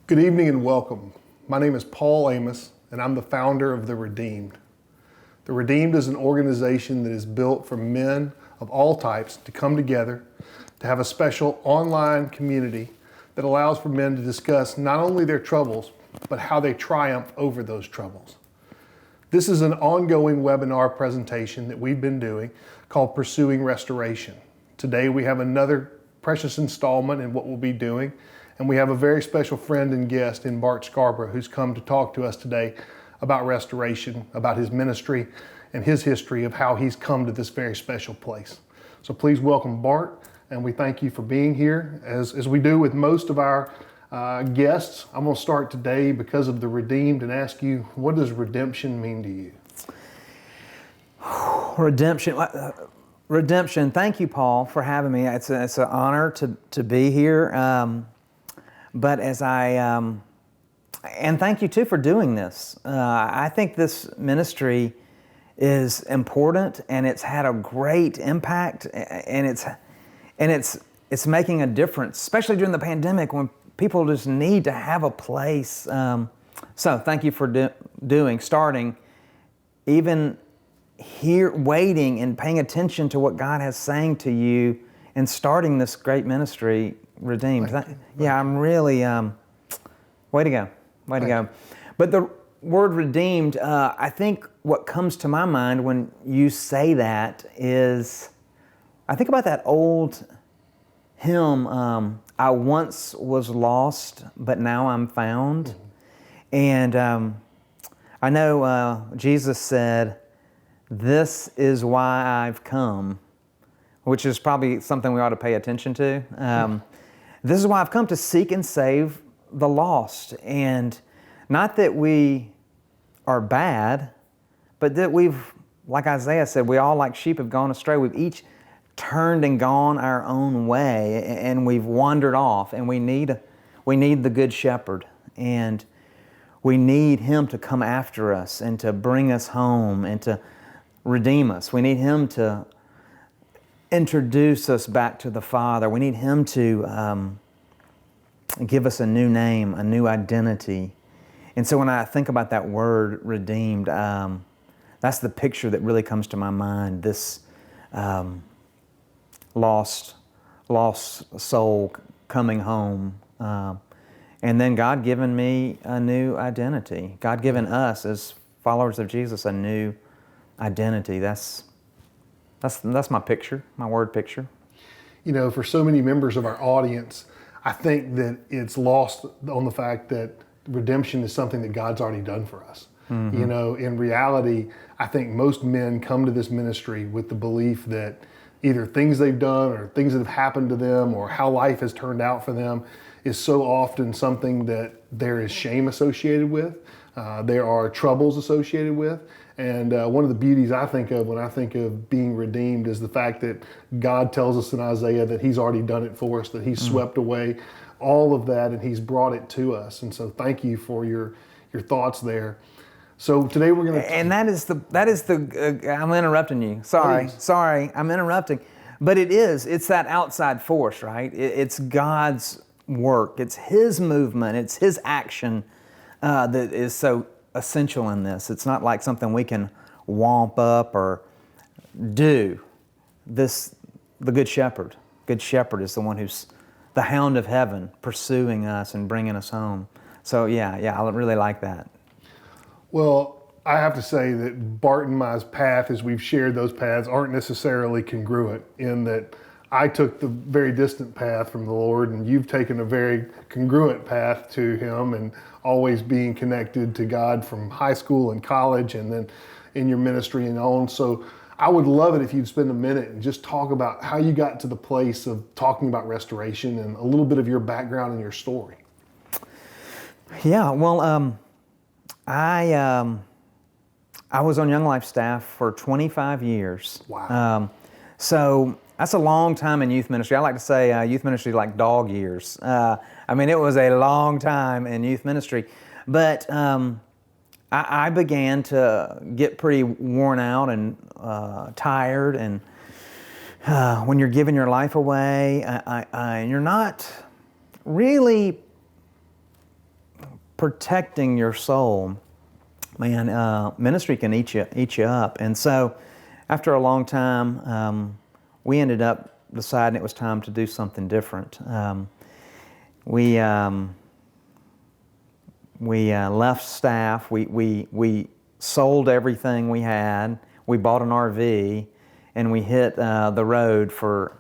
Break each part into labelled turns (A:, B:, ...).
A: Good evening and welcome. My name is Paul Amos, and I'm the founder of The Redeemed. The Redeemed is an organization that is built for men of all types to come together to have a special online community that allows for men to discuss not only their troubles, but how they triumph over those troubles. This is an ongoing webinar presentation that we've been doing called Pursuing Restoration. Today we have another precious installment in what we'll be doing, and we have a very special friend and guest in Bart Scarborough who's come to talk to us today about restoration, about his ministry, and his history of how he's come to this very special place. So please welcome Bart, and we thank you for being here. As we do with most of our guests, I'm going to start today because of the Redeemed and ask you, what does redemption mean to you?
B: Redemption. Thank you, Paul, for having me. It's an honor to be here. But and thank you too for doing this. I think this ministry is important, and it's had a great impact, and it's making a difference, especially during the pandemic when people just need to have a place. So thank you for starting, even here, waiting and paying attention to what God has saying to you, and starting this great ministry, Redeemed. Yeah, I'm really, way to go. But the word redeemed, I think what comes to my mind when you say that is, I think about that old hymn, I once was lost, but now I'm found. And I know Jesus said, "This is why I've come," which is probably something we ought to pay attention to. This is why I've come, to seek and save the lost. And not that we are bad, but that we've, like Isaiah said, we all like sheep have gone astray. We've each turned and gone our own way, and we've wandered off, and we need the Good Shepherd, and we need Him to come after us and to bring us home and to redeem us. We need Him to introduce us back to the Father. We need Him to give us a new name, a new identity. And so when I think about that word redeemed, that's the picture that really comes to my mind. This lost soul coming home, and then God giving me a new identity. God giving us as followers of Jesus a new identity. That's my picture, my word picture.
A: You know, for so many members of our audience, I think that it's lost on the fact that redemption is something that God's already done for us. Mm-hmm. You know, in reality, I think most men come to this ministry with the belief that either things they've done or things that have happened to them or how life has turned out for them is so often something that there is shame associated with. There are troubles associated with. And one of the beauties I think of when I think of being redeemed is the fact that God tells us in Isaiah that He's already done it for us, that He's swept away all of that and He's brought it to us. And so thank you for your thoughts there. So today we're going to...
B: And that is the I'm interrupting you. Sorry, I'm interrupting. But it's that outside force, right? It's God's work. It's His movement. It's His action that is so essential in this. It's not like something we can womp up or do. The Good Shepherd. Good Shepherd is the one who's the hound of heaven, pursuing us and bringing us home. So yeah, I really like that.
A: Well, I have to say that Bart and my path, as we've shared those paths, aren't necessarily congruent in that I took the very distant path from the Lord, and you've taken a very congruent path to Him, and always being connected to God from high school and college, and then in your ministry and on. So I would love it if you'd spend a minute and just talk about how you got to the place of talking about restoration and a little bit of your background and your story.
B: Yeah, well, I was on Young Life staff for 25 years.
A: Wow.
B: So that's a long time in youth ministry. I like to say youth ministry is like dog years. It was a long time in youth ministry. But I began to get pretty worn out and tired. And when you're giving your life away, you're not really protecting your soul, man, ministry can eat you up. And so after a long time, we ended up deciding it was time to do something different. We left staff. We sold everything we had. We bought an RV, and we hit the road for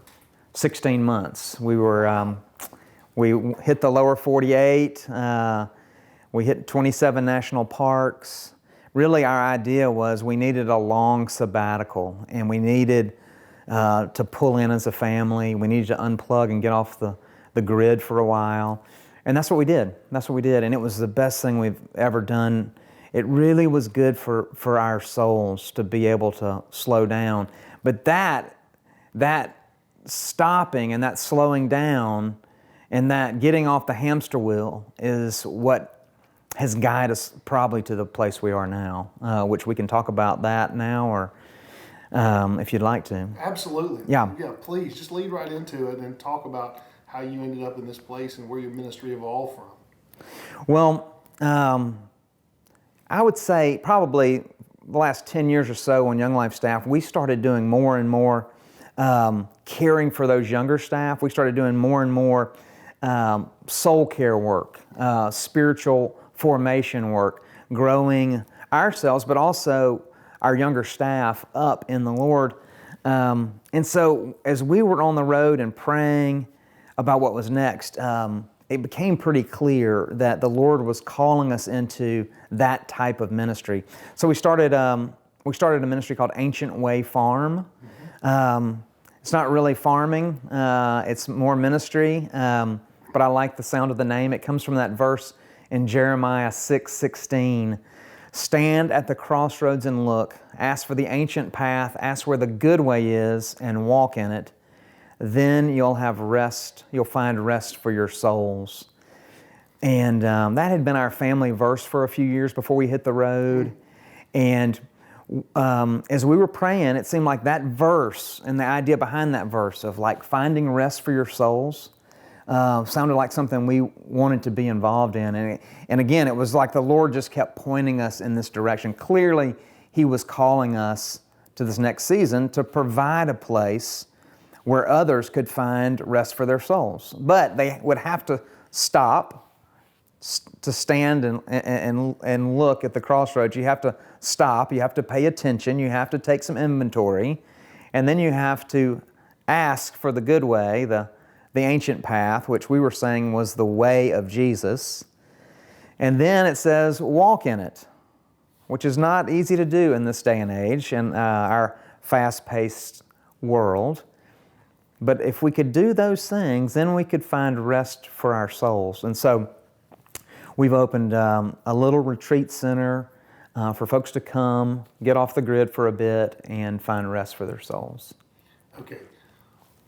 B: 16 months. We hit the lower 48. We hit 27 national parks. Really, our idea was we needed a long sabbatical, and we needed to pull in as a family. We needed to unplug and get off the grid for a while. And that's what we did. And it was the best thing we've ever done. It really was good for our souls to be able to slow down. But that stopping and that slowing down and that getting off the hamster wheel is what has guided us probably to the place we are now, which we can talk about that now, or if you'd like to.
A: Absolutely.
B: Yeah.
A: Yeah, please, just lead right into it and talk about how you ended up in this place and where your ministry evolved from.
B: Well, I would say probably the last 10 years or so on Young Life staff, we started doing more and more caring for those younger staff. We started doing more and more soul care work, spiritual formation work, growing ourselves, but also our younger staff up in the Lord. And so as we were on the road and praying about what was next, it became pretty clear that the Lord was calling us into that type of ministry. So we started a ministry called Ancient Way Farm. It's not really farming, it's more ministry, but I like the sound of the name. It comes from that verse in Jeremiah 6:16. Stand at the crossroads and look, ask for the ancient path, ask where the good way is, and walk in it. Then you'll have rest, you'll find rest for your souls. And that had been our family verse for a few years before we hit the road. And as we were praying, it seemed like that verse and the idea behind that verse of like finding rest for your souls sounded like something we wanted to be involved in. And again, it was like the Lord just kept pointing us in this direction. Clearly, He was calling us to this next season to provide a place where others could find rest for their souls. But they would have to stop to stand and look at the crossroads. You have to stop, you have to pay attention, you have to take some inventory, and then you have to ask for the good way, the ancient path, which we were saying was the way of Jesus. And then it says, walk in it, which is not easy to do in this day and age in our fast-paced world. But if we could do those things, then we could find rest for our souls. And so we've opened a little retreat center for folks to come, get off the grid for a bit, and find rest for their souls.
A: Okay.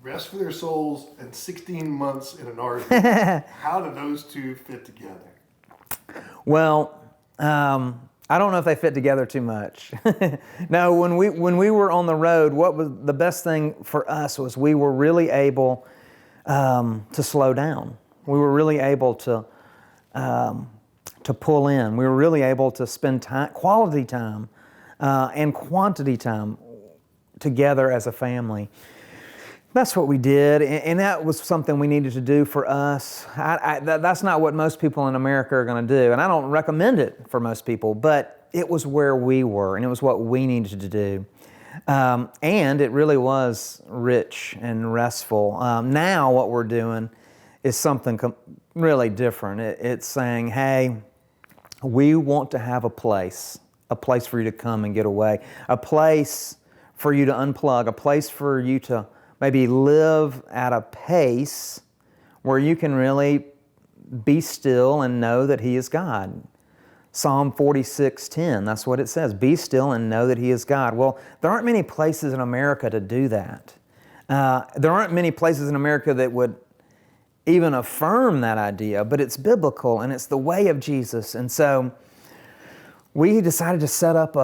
A: Rest for their souls and 16 months in an RV. How do those two fit together?
B: Well, I don't know if they fit together too much. No, when we were on the road, what was the best thing for us was we were really able to slow down. We were really able to pull in. We were really able to spend time, quality time, and quantity time together as a family. That's what we did, and that was something we needed to do for us. That's not what most people in America are going to do, and I don't recommend it for most people, but it was where we were, and it was what we needed to do. And it really was rich and restful. Now what we're doing is something really different. It's saying, hey, we want to have a place for you to come and get away, a place for you to unplug, a place for you to maybe live at a pace where you can really be still and know that He is God. Psalm 46:10, that's what it says. Be still and know that He is God. Well, there aren't many places in America to do that. There aren't many places in America that would even affirm that idea, but it's biblical and it's the way of Jesus. And so we decided to set up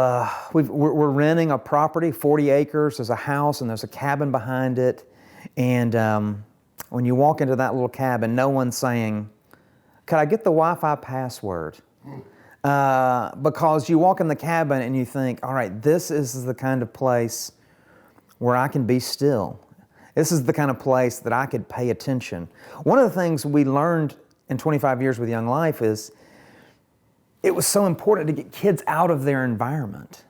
B: we're renting a property, 40 acres. There's a house and there's a cabin behind it. And when you walk into that little cabin, no one's saying, could I get the Wi-Fi password? Because you walk in the cabin and you think, all right, this is the kind of place where I can be still. This is the kind of place that I could pay attention. One of the things we learned in 25 years with Young Life is it was so important to get kids out of their environment.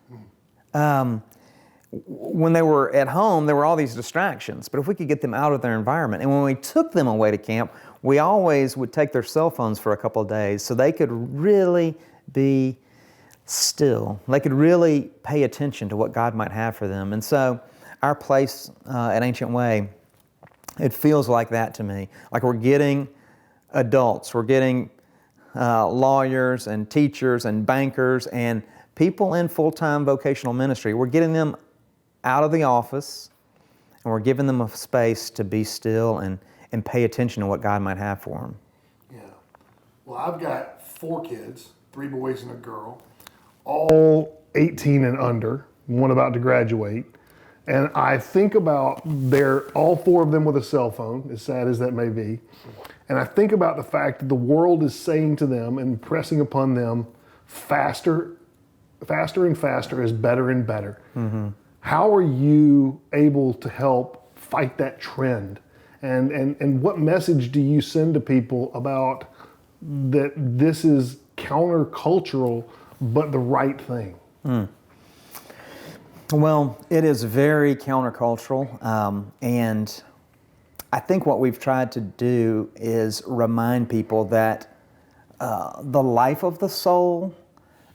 B: When they were at home, there were all these distractions, but if we could get them out of their environment, and when we took them away to camp, we always would take their cell phones for a couple of days so they could really be still. They could really pay attention to what God might have for them. And so our place at Ancient Way, it feels like that to me. Like we're getting adults, we're getting lawyers and teachers and bankers and people in full-time vocational ministry. We're getting them out of the office and we're giving them a space to be still and pay attention to what God might have for them.
A: Yeah. Well, I've got 4 kids, 3 boys and a girl, all 18 and under, one about to graduate. And I think about all 4 of them with a cell phone, as sad as that may be. And I think about the fact that the world is saying to them and pressing upon them, faster and faster is better and better. Mm-hmm. How are you able to help fight that trend? And what message do you send to people about that this is countercultural, but the right thing?
B: Well, it is very countercultural, and I think what we've tried to do is remind people that the life of the soul,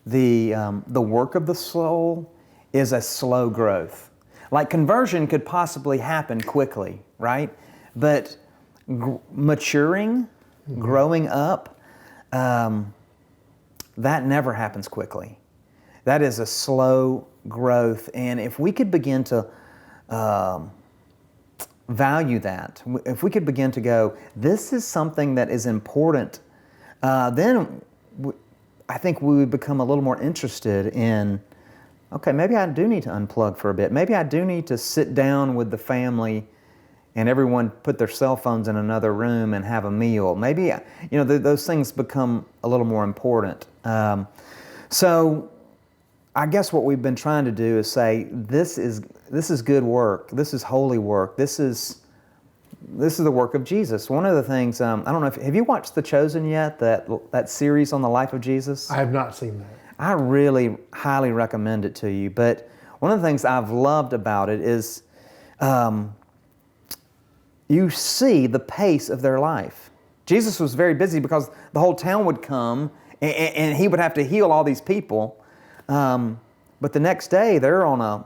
B: the work of the soul, is a slow growth. Like conversion could possibly happen quickly, right? But maturing, growing up, that never happens quickly. That is a slow growth, and if we could begin to value that, if we could begin to go, this is something that is important, then I think we would become a little more interested in, okay, maybe I do need to unplug for a bit. Maybe I do need to sit down with the family and everyone put their cell phones in another room and have a meal. Maybe, those things become a little more important. So I guess what we've been trying to do is say, this is good work. This is holy work. This is the work of Jesus. One of the things, I don't know, have you watched The Chosen yet, that series on the life of Jesus?
A: I have not seen that.
B: I really highly recommend it to you. But one of the things I've loved about it is you see the pace of their life. Jesus was very busy because the whole town would come and he would have to heal all these people. But the next day, they're on a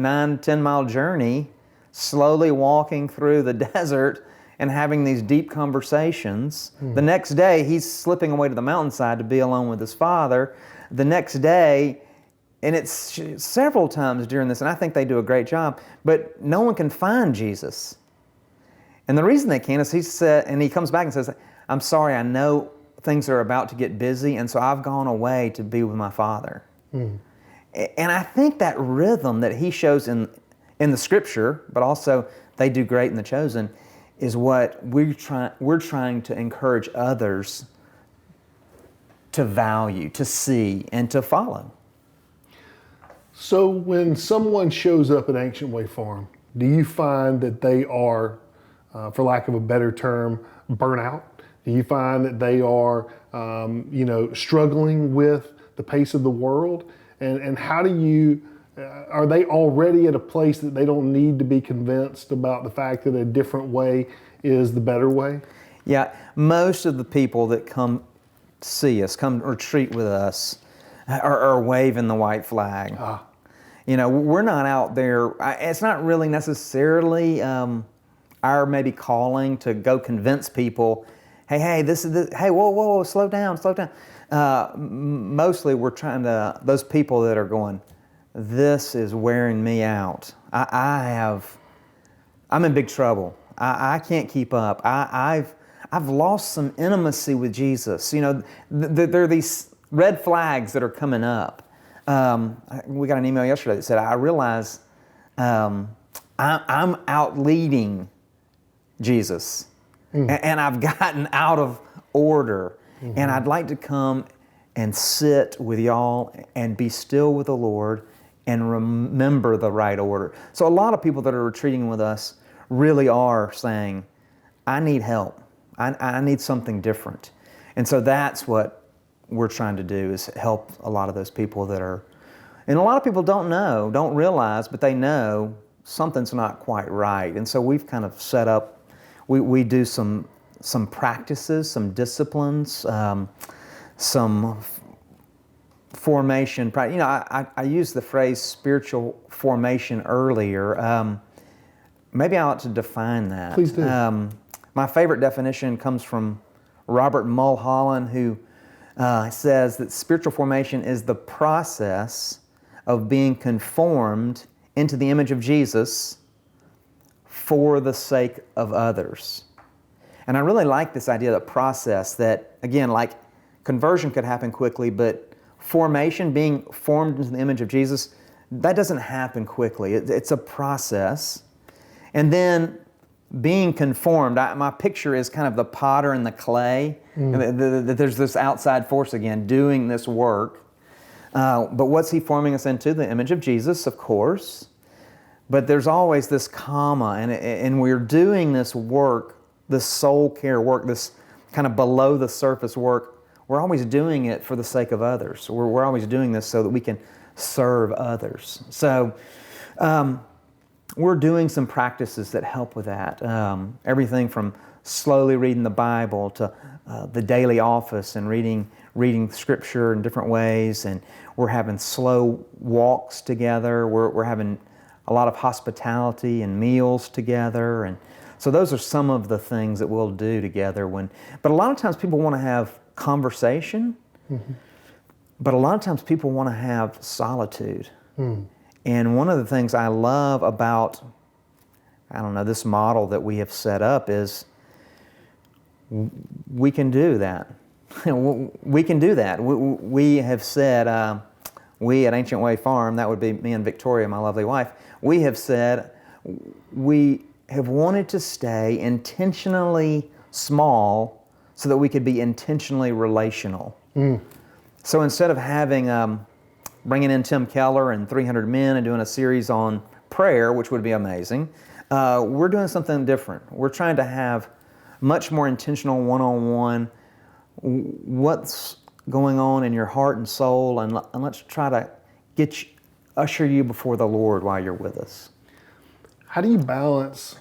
B: 9-10 mile journey, slowly walking through the desert and having these deep conversations. The next day, he's slipping away to the mountainside to be alone with his Father. The next day, and it's several times during this, and I think they do a great job, but no one can find Jesus. And the reason they can't is he comes back and says, I'm sorry, I know things are about to get busy, and so I've gone away to be with my Father. And I think that rhythm that he shows in the Scripture, but also they do great in The Chosen, is what we're trying to encourage others to value, to see, and to follow.
A: So when someone shows up at Ancient Way Farm, do you find that they are, for lack of a better term, burnout? Do you find that they are, struggling with the pace of the world? And how do you, are they already at a place that they don't need to be convinced about the fact that a different way is the better way?
B: Yeah, most of the people that come see us, come retreat with us, are waving the white flag. We're not out there, it's not really necessarily our maybe calling to go convince people, hey, whoa, slow down. Mostly we're trying to, those people that are going, this is wearing me out. I'm in big trouble. I can't keep up. I've lost some intimacy with Jesus. There are these red flags that are coming up. We got an email yesterday that said, I realize I'm out leading Jesus. And I've gotten out of order. And I'd like to come and sit with y'all and be still with the Lord and remember the right order. So a lot of people that are retreating with us really are saying, I need help. I need something different. And so that's what we're trying to do, is help a lot of those people that are, and a lot of people don't realize, but they know something's not quite right. And so we've kind of set up, we do some practices, some disciplines, some formation. You know, I used the phrase spiritual formation earlier. Maybe I ought to define that.
A: Please do.
B: My favorite definition comes from Robert Mulholland, who says that spiritual formation is the process of being conformed into the image of Jesus for the sake of others. And I really like this idea of the process that, again, like conversion could happen quickly, but formation, being formed into the image of Jesus, that doesn't happen quickly. It's a process. And then being conformed, my picture is kind of the potter and the clay. There's this outside force again doing this work. But what's he forming us into? The image of Jesus, of course. But there's always this comma, and we're doing this work, this soul care work, this kind of below the surface work. We're always doing it for the sake of others. We're always doing this so that we can serve others. So we're doing some practices that help with that. Everything from slowly reading the Bible to the daily office and reading Scripture in different ways. And we're having slow walks together. We're having a lot of hospitality and meals together. And so those are some of the things that we'll do together. But a lot of times people want to have conversation, but a lot of times people want to have solitude. And one of the things I love about, this model that we have set up is we can do that. We can do that. We have said, we at Ancient Way Farm, that would be me and Victoria, my lovely wife, we have said we have wanted to stay intentionally small so that we could be intentionally relational. So instead of having bringing in Tim Keller and 300 men and doing a series on prayer, which would be amazing, we're doing something different. We're trying to have much more intentional one-on-one, what's going on in your heart and soul, and let's try to usher you before the Lord while you're with us.
A: How do you balance,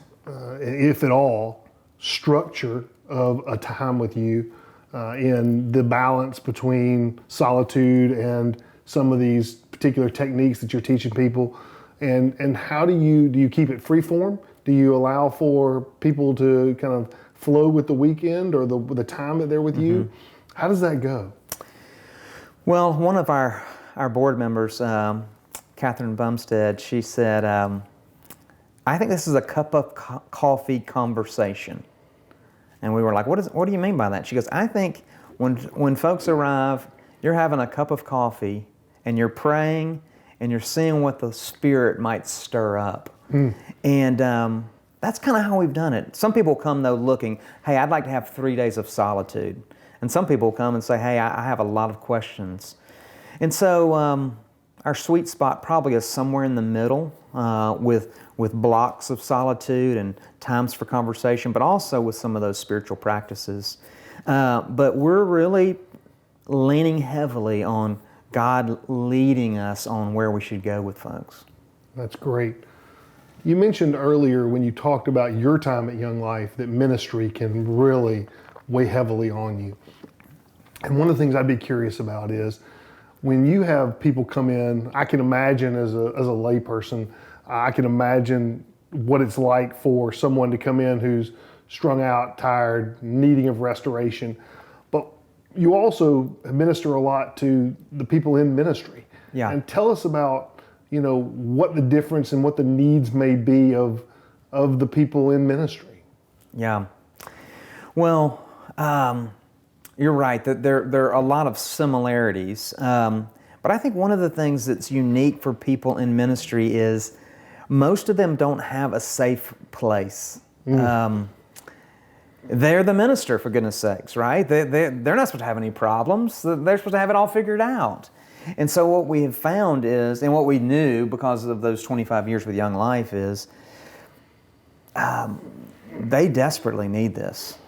A: if at all, structure of a time with you in the balance between solitude and some of these particular techniques that you're teaching people? And how do you keep it free form? Do you allow for people to kind of flow with the weekend or the time that they're with you? How does that go?
B: Well, one of our board members, Catherine Bumstead, she said, I think this is a cup of coffee conversation. And we were like, what do you mean by that? She goes, I think when folks arrive, you're having a cup of coffee and you're praying and you're seeing what the Spirit might stir up. And that's kind of how we've done it. Some people come, though, looking, hey, I'd like to have 3 days of solitude. And some people come and say, hey, I have a lot of questions. And so our sweet spot probably is somewhere in the middle with blocks of solitude and times for conversation, but also with some of those spiritual practices. But we're really leaning heavily on God leading us on where we should go with folks.
A: That's great. You mentioned earlier when you talked about your time at Young Life that ministry can really weigh heavily on you. And one of the things I'd be curious about is when you have people come in, I can imagine as a layperson, I can imagine what it's like for someone to come in who's strung out, tired, needing of restoration. But you also minister a lot to the people in ministry.
B: Yeah.
A: And tell us about, what the difference and what the needs may be of the people in ministry.
B: Yeah. Well, you're right that there are a lot of similarities. But I think one of the things that's unique for people in ministry is most of them don't have a safe place. They're the minister, for goodness sakes, right? They're not supposed to have any problems. They're supposed to have it all figured out. And so what we have found is, and what we knew because of those 25 years with Young Life is, they desperately need this.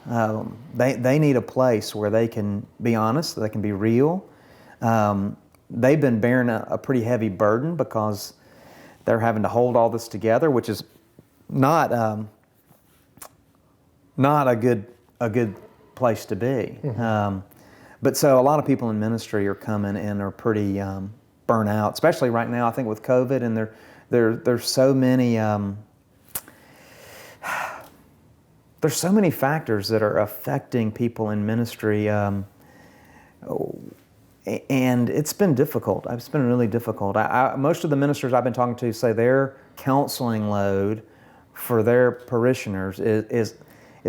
B: They need a place where they can be honest, they can be real. They've been bearing a pretty heavy burden because they're having to hold all this together, which is not a good place to be. Mm-hmm. But so a lot of people in ministry are coming and are pretty burnt out, especially right now. I think with COVID, and there's so many there's so many factors that are affecting people in ministry, and it's been difficult. It's been really difficult. Most of the ministers I've been talking to say their counseling load for their parishioners is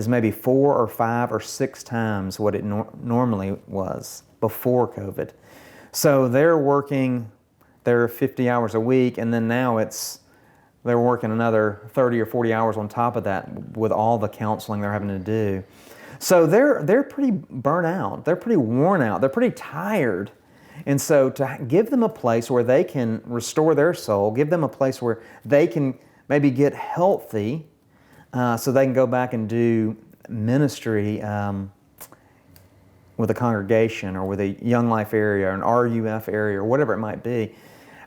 B: maybe 4 or 5 or 6 times what it normally was before COVID. So they're working their 50 hours a week, and then now they're working another 30 or 40 hours on top of that with all the counseling they're having to do. So they're pretty burnt out. They're pretty worn out. They're pretty tired. And so to give them a place where they can restore their soul, give them a place where they can maybe get healthy, so they can go back and do ministry with a congregation or with a Young Life area or an RUF area or whatever it might be,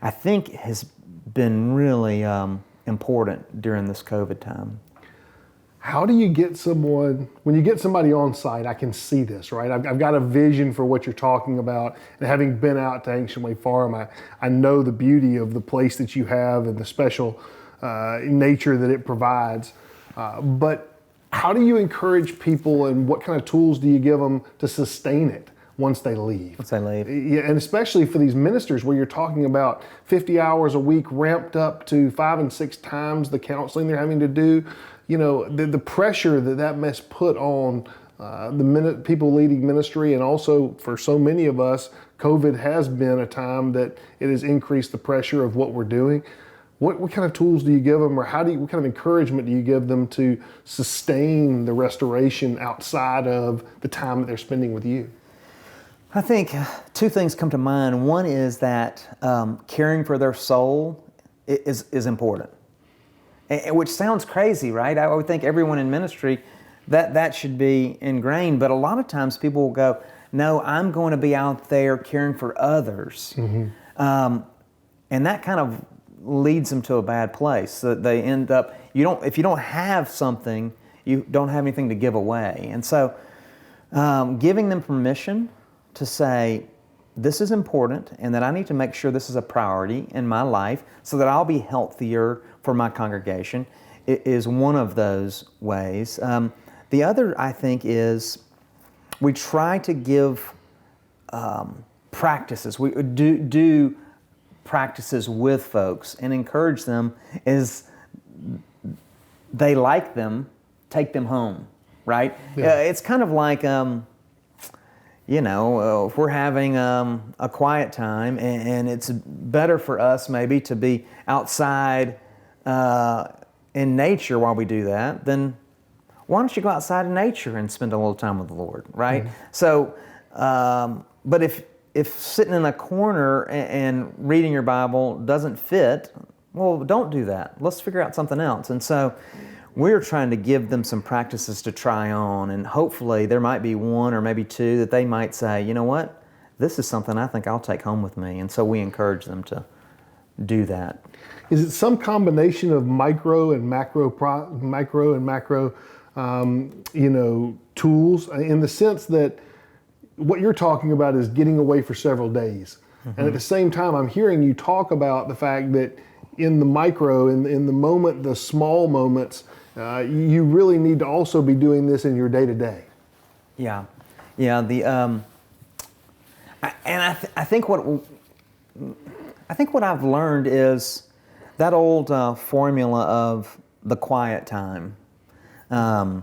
B: I think has been really important during this COVID time.
A: How do you get someone, when you get somebody on site, I can see this, right? I've got a vision for what you're talking about, and having been out to Ancient Way Farm, I know the beauty of the place that you have and the special nature that it provides. But how do you encourage people, and what kind of tools do you give them to sustain it once they leave?
B: Once they leave.
A: Yeah, and especially for these ministers where you're talking about 50 hours a week ramped up to 5 and 6 times the counseling they're having to do. You know, the pressure that must put on the people leading ministry, and also for so many of us, COVID has been a time that it has increased the pressure of what we're doing. What kind of tools do you give them, or what kind of encouragement do you give them to sustain the restoration outside of the time that they're spending with you?
B: I think 2 things come to mind. One is that caring for their soul is important, which sounds crazy, right? I would think everyone in ministry, that should be ingrained, but a lot of times people will go, no, I'm going to be out there caring for others. Mm-hmm. And that kind of leads them to a bad place. So they end up, if you don't have something, you don't have anything to give away. And so giving them permission to say, this is important, and that I need to make sure this is a priority in my life so that I'll be healthier for my congregation, is one of those ways. The other, I think, is we try to give practices. We do practices with folks and encourage them as they like them, take them home, right? Yeah. It's kind of like, if we're having a quiet time and it's better for us maybe to be outside in nature while we do that, then why don't you go outside in nature and spend a little time with the Lord, right? Mm-hmm. So, but if sitting in a corner and reading your Bible doesn't fit, well, don't do that. Let's figure out something else. And so we're trying to give them some practices to try on, and hopefully there might be 1 or maybe 2 that they might say, you know what, this is something I think I'll take home with me. And so we encourage them to do that.
A: Is it some combination of micro and macro tools, in the sense that what you're talking about is getting away for several days? Mm-hmm. And at the same time, I'm hearing you talk about the fact that in the micro, in the moment, the small moments, you really need to also be doing this in your day-to-day.
B: Yeah. I think what I've learned is that old formula of the quiet time, the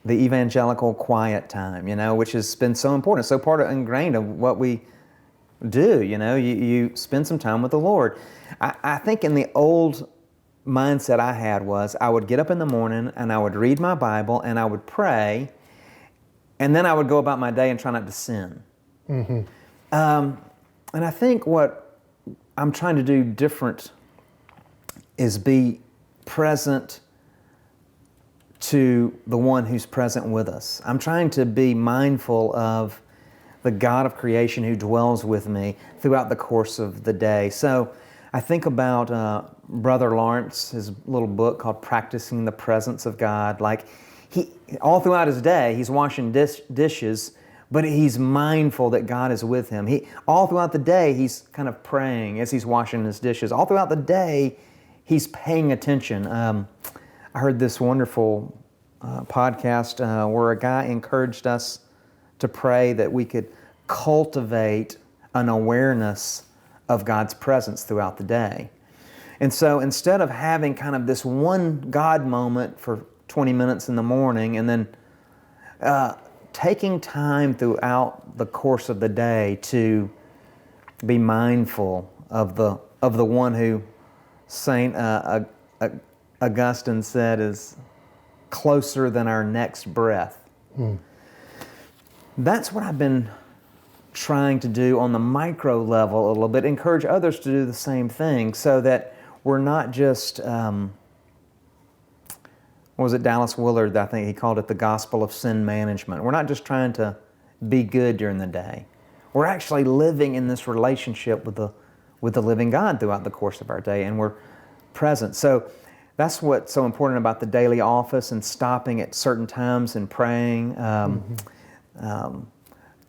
B: evangelical quiet time, which has been so important, so ingrained of what we do. You spend some time with the Lord. I think in the old mindset I had was I would get up in the morning and I would read my Bible and I would pray, and then I would go about my day and try not to sin. And I think what I'm trying to do different is be present to the one who's present with us. I'm trying to be mindful of the God of creation who dwells with me throughout the course of the day. So I think about Brother Lawrence, his little book called Practicing the Presence of God. Like, he all throughout his day, he's washing dishes, but he's mindful that God is with him. All throughout the day, he's kind of praying as he's washing his dishes. All throughout the day, he's paying attention. I heard this wonderful podcast where a guy encouraged us to pray that we could cultivate an awareness of God's presence throughout the day. And so instead of having kind of this one God moment for 20 minutes in the morning and then taking time throughout the course of the day to be mindful of the one who Saint Augustine said is closer than our next breath. That's what I've been trying to do on the micro level a little bit, encourage others to do the same thing so that we're not just, what was it, Dallas Willard, I think he called it the gospel of sin management. We're not just trying to be good during the day. We're actually living in this relationship with the living God throughout the course of our day, and we're present. So that's what's so important about the daily office and stopping at certain times and praying.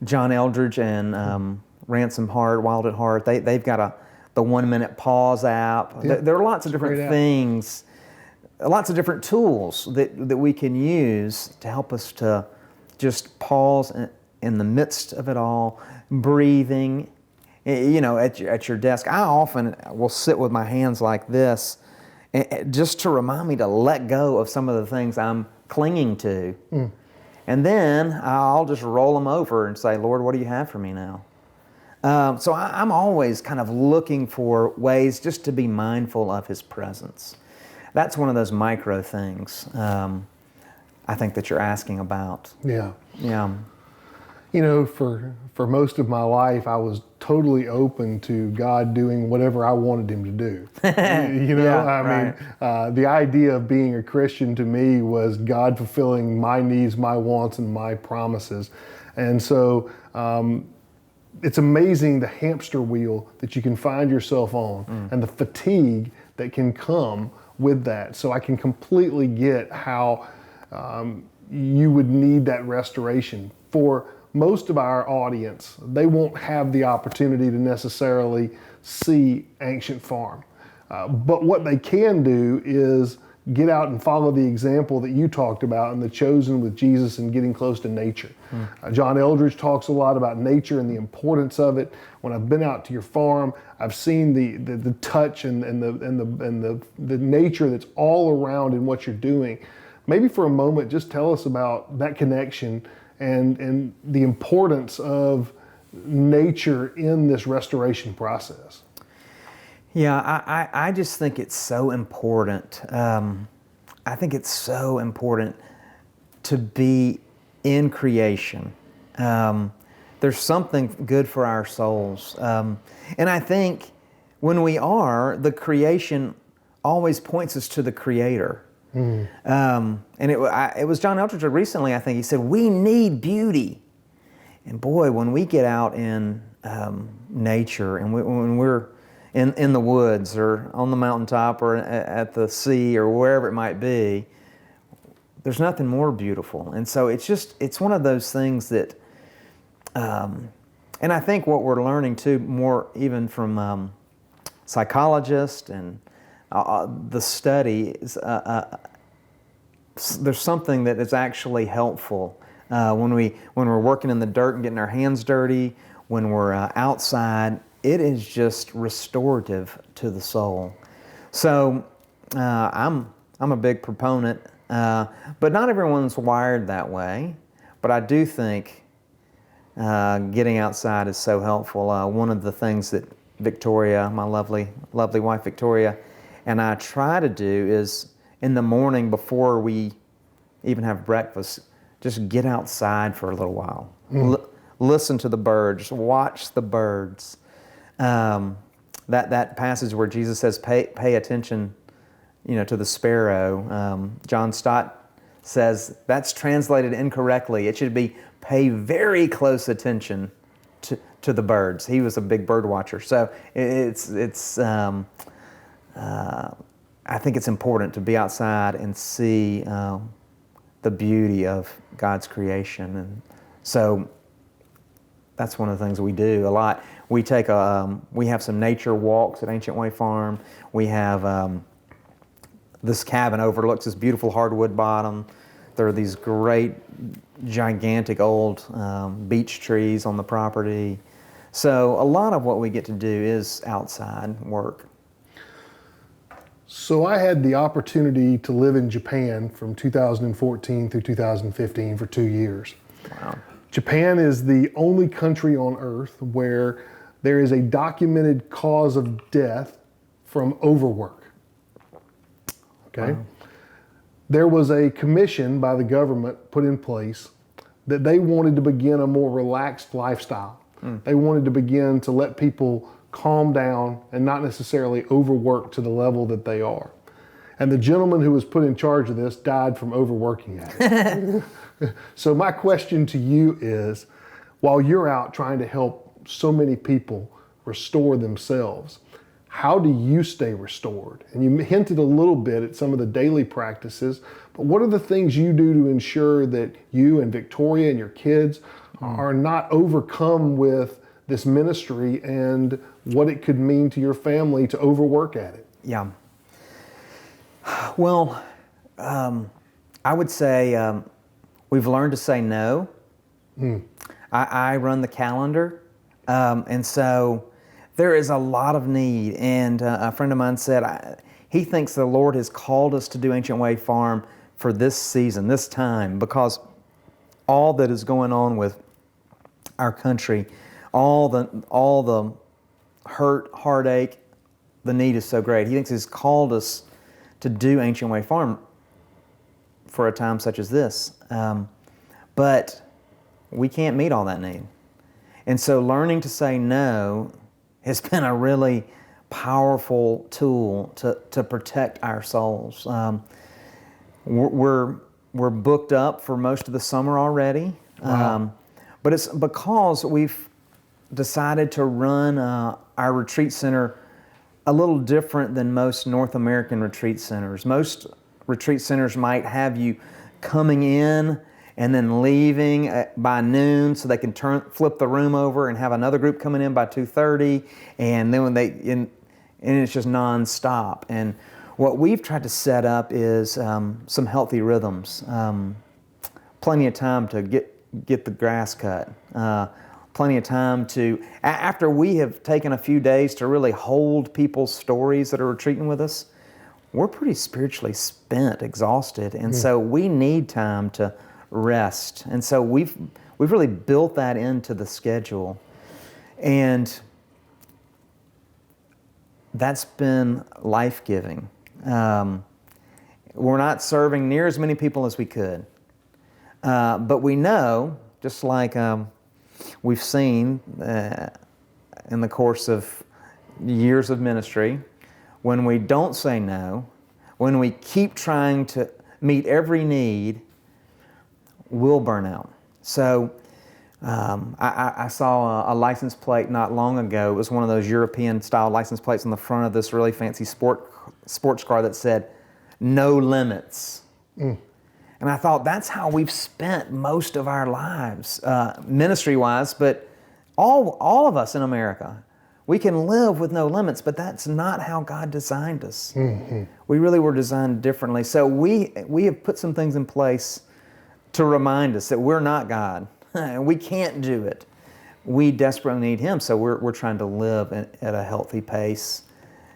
B: John Eldridge and Ransom Heart, Wild at Heart, they've got the 1 minute pause app. Yeah. There are lots of different things, lots of different tools that we can use to help us to just pause in the midst of it all, breathing. You know, at your desk, I often will sit with my hands like this just to remind me to let go of some of the things I'm clinging to. And then I'll just roll them over and say, Lord, what do you have for me now? So I'm always kind of looking for ways just to be mindful of His presence. That's one of those micro things I think that you're asking about.
A: Yeah.
B: Yeah.
A: You know, for most of my life, I was totally open to God doing whatever I wanted Him to do. You know,
B: Yeah,
A: I mean, the idea of being a Christian to me was God fulfilling my needs, my wants, and my promises. And so it's amazing the hamster wheel that you can find yourself on and the fatigue that can come with that. So I can completely get how you would need that restoration. For most of our audience, they won't have the opportunity to necessarily see Ancient Farm. But what they can do is get out and follow the example that you talked about in The Chosen with Jesus and getting close to nature. John Eldridge talks a lot about nature and the importance of it. When I've been out to your farm, I've seen the touch and the nature that's all around in what you're doing. Maybe for a moment, just tell us about that connection and the importance of nature in this restoration process.
B: Yeah, I just think it's so important. I think it's so important to be in creation. There's something good for our souls. And I think when we are, the creation always points us to the Creator. And it was John Eldridge recently, I think, he said, we need beauty. And boy, when we get out in nature and when we're in the woods or on the mountaintop or at the sea or wherever it might be, there's nothing more beautiful. And so it's one of those things that, and I think what we're learning too, more even from psychologists and the study is there's something that is actually helpful when we're working in the dirt and getting our hands dirty, when we're outside. It is just restorative to the soul. So I'm a big proponent, but not everyone's wired that way. But I do think getting outside is so helpful. One of the things that Victoria, my lovely wife Victoria, and I try to do is in the morning before we even have breakfast, just get outside for a little while. Listen to the birds, watch the birds. That passage where Jesus says, pay attention, to the sparrow. John Stott says that's translated incorrectly. It should be pay very close attention to the birds. He was a big bird watcher. So I think it's important to be outside and see the beauty of God's creation. And so that's one of the things we do a lot. We have some nature walks at Ancient Way Farm. We have this cabin overlooks this beautiful hardwood bottom. There are these great, gigantic old beech trees on the property. So a lot of what we get to do is outside work.
A: So I had the opportunity to live in Japan from 2014 through 2015 for 2 years.
B: Wow. Japan
A: is the only country on earth where there is a documented cause of death from overwork. Okay? Wow. There was a commission by the government put in place that they wanted to begin a more relaxed lifestyle. They wanted to begin to let people calm down and not necessarily overwork to the level that they are. And the gentleman who was put in charge of this died from overworking at it. So my question to you is, while you're out trying to help so many people restore themselves, how do you stay restored? And you hinted a little bit at some of the daily practices, but what are the things you do to ensure that you and Victoria and your kids are not overcome with this ministry and what it could mean to your family to overwork at it?
B: Yeah. Well, I would say we've learned to say no. I run the calendar, and so there is a lot of need. And a friend of mine said he thinks the Lord has called us to do Ancient Way Farm for this season, this time, because all that is going on with our country, all the hurt, heartache, the need is so great. He thinks He's called us to do Ancient Way Farm for a time such as this. But we can't meet all that need. And so learning to say no has been a really powerful tool to protect our souls. We're booked up for most of the summer already.
A: Wow.
B: But it's because we've decided to run our retreat center a little different than most North American retreat centers. Most retreat centers might have you coming in and then leaving by noon so they can flip the room over and have another group coming in by 2:30, and then and it's just nonstop. And what we've tried to set up is some healthy rhythms, plenty of time to get the grass cut, plenty of time to, after we have taken a few days to really hold people's stories that are retreating with us, we're pretty spiritually spent, exhausted, and so we need time to rest. And so we've really built that into the schedule, and that's been life-giving. We're not serving near as many people as we could, but we know, just like we've seen in the course of years of ministry, when we don't say no, when we keep trying to meet every need, we'll burn out. So I saw a license plate not long ago. It was one of those European-style license plates on the front of this really fancy sports car that said, "No limits." And I thought, that's how we've spent most of our lives, ministry-wise, but all of us in America. We can live with no limits, but that's not how God designed us. We really were designed differently. So we have put some things in place to remind us that we're not God. We can't do it. We desperately need Him, so we're trying to live at a healthy pace,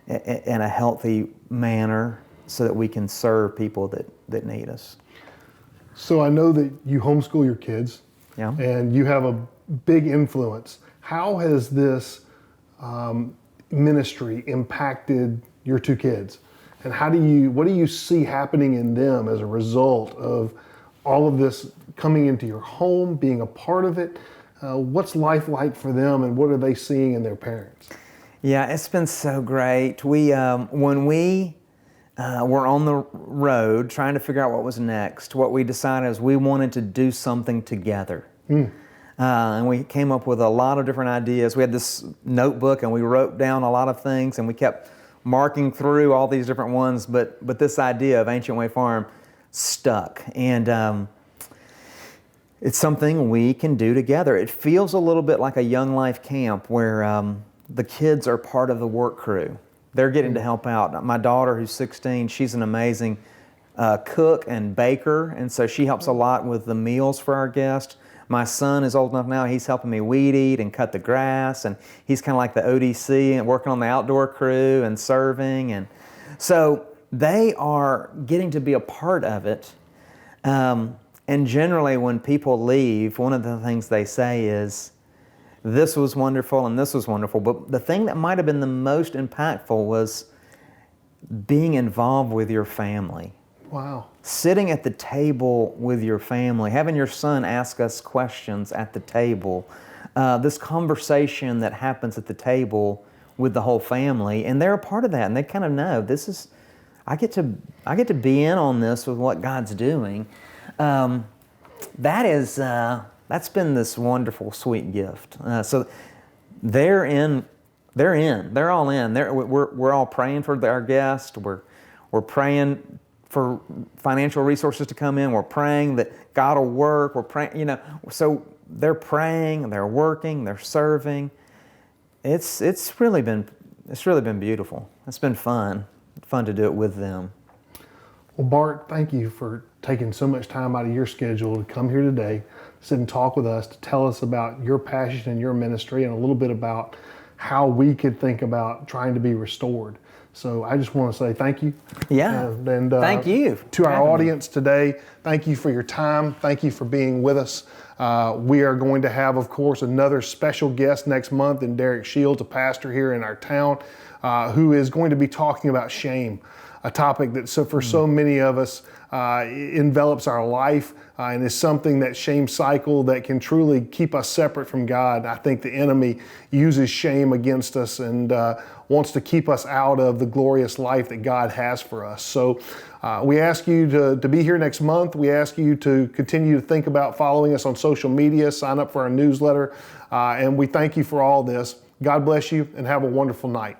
B: in a healthy manner, so that we can serve people that need us.
A: So I know that you homeschool your kids,
B: Yeah.
A: and you have a big influence. How has this ministry impacted your two kids? And what do you see happening in them as a result of all of this coming into your home, being a part of it? What's life like for them, and what are they seeing in their parents?
B: Yeah, it's been so great. When we were on the road trying to figure out what was next, what we decided is we wanted to do something together. And we came up with a lot of different ideas. We had this notebook and we wrote down a lot of things, and we kept marking through all these different ones, but this idea of Ancient Way Farm stuck. And it's something we can do together. It feels a little bit like a Young Life camp where the kids are part of the work crew. They're getting to help out. My daughter, who's 16, she's an amazing cook and baker, and so she helps a lot with the meals for our guests. My son is old enough now, he's helping me weed eat and cut the grass, and he's kind of like the ODC and working on the outdoor crew and serving. And so they are getting to be a part of it. And generally when people leave, one of the things they say is, this was wonderful and this was wonderful. But the thing that might have been the most impactful was being involved with your family.
A: Wow.
B: Sitting at the table with your family, having your son ask us questions at the table, this conversation that happens at the table with the whole family, and they're a part of that, and they kind of know this is, I get to be in on this with what God's doing. That's been this wonderful, sweet gift. So they're all in. We're all praying for our guests. We're praying for financial resources to come in. We're praying that God will work. We're praying, so they're praying, they're working, they're serving. It's really been beautiful. It's been fun to do it with them.
A: Well, Bart, thank you for taking so much time out of your schedule to come here today, sit and talk with us, to tell us about your passion and your ministry, and a little bit about how we could think about trying to be restored. So I just want to say thank you.
B: Yeah.
A: And
B: thank you
A: to our audience today. Thank you for your time. Thank you for being with us. We are going to have, of course, another special guest next month in Derek Shields, a pastor here in our town, who is going to be talking about shame, a topic that for so many of us envelops our life and is something, that shame cycle that can truly keep us separate from God. I think the enemy uses shame against us and wants to keep us out of the glorious life that God has for us. So we ask you to be here next month. We ask you to continue to think about following us on social media, sign up for our newsletter, and we thank you for all this. God bless you and have a wonderful night.